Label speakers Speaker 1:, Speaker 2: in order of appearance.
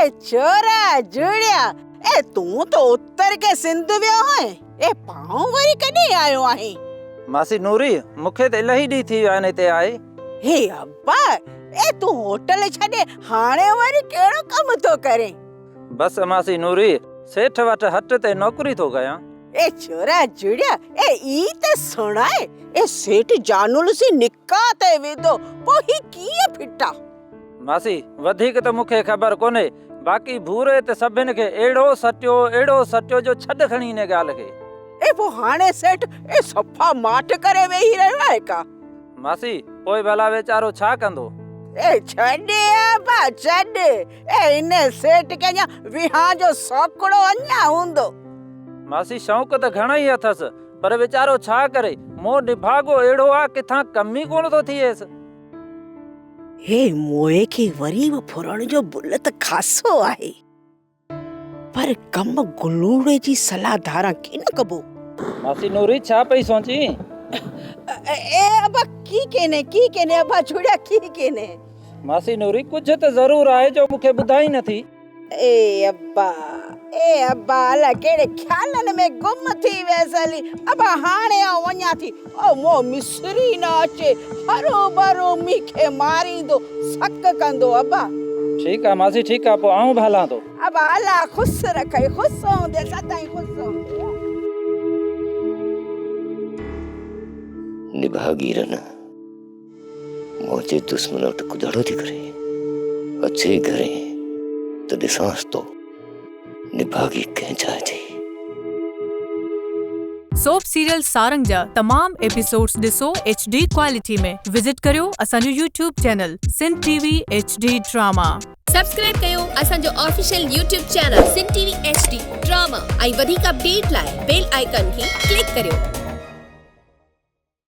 Speaker 1: ए छोरा जुड़िया, ए तू तो उत्तर के सिंध वियो है, ए पाऊं वरी कॾहिं आयो आहे?
Speaker 2: मासी नूरी मूंखे त इलाही ॾींहं थी विया आहिनि हिते आए।
Speaker 1: हे अब्बा, ए तू होटल छॾे हाणे वरी कहिड़ो कमु थो करे?
Speaker 2: बस मासी नूरी सेठ वटि हट ते नौकरी थो कयां।
Speaker 1: ए छोरा जुड़िया, ए ई त सुणाए, ए सेठ जानुल सी निकाह ते विधो, पोइ ही कीअं फिटा?
Speaker 2: मासी वधीक त मूंखे ख़बर कोन्हे, बाक़ी भूरे ते सभिनि खे एड़ो सटियो जो छॾ खणी इन ॻाल्हि खे।
Speaker 1: ए पोइ हाणे सेठ ए सफ़ा माठ करे वेही रहियो आहे का?
Speaker 2: मासी पोइ भला वीचारो छा कंदो?
Speaker 1: ए छॾे अब्बा छॾ, ए इन सेठ के अञा विहां जो सोकड़ो अञा हूंदो।
Speaker 2: मासी शौक़ त घणा ई अथसि, पर वीचारो छा करे, मोह निभागो एड़ो आ किथां कम ई कोन थो थिएसि।
Speaker 1: हे मोए खे वरी बि फुरण जो बुल त खासो आहे, पर कम गुलूड़े जी सलाह धारा की न कबो।
Speaker 2: मासी नूरी छा पई सोची?
Speaker 1: ए अब्बा की केने अब्बा छुड़िया की केने?
Speaker 2: मासी नूरी कुछ त जरूर आहे जो मूंखे ॿुधाई नथी।
Speaker 1: ए अब्बा अला केड़े ख्यालन में गुम थी वैसली। अब्बा हाणे आ वञा थी, ओ मो मिस्री न अचे, हरो भरो मूंखे मारींदो, सक कंदो। अब्बा
Speaker 2: ठीक आ मासी, ठीक आ, पोइ आऊं भालां तो।
Speaker 1: अब्बा अला खुश रखे, खुश होंदे सदाई खुश होंदे।
Speaker 3: निभागी रन मोचे दुश्मन वटि कुदड़ो थी करे अचे घरे तो ॾिसांसि तो निभागी कंहिं जाइ जी।
Speaker 4: सोप सीरियल सारंग जा तमाम एपिसोड्स ॾिसो HD क्वालिटी में। विजिट करियो असांजो YouTube channel Sindh TV HD drama.
Speaker 5: Subscribe कयो असांजो official YouTube channel Sindh TV HD drama ऐं वधीक अपडेट लाइ बेल आइकन खे क्लिक करियो।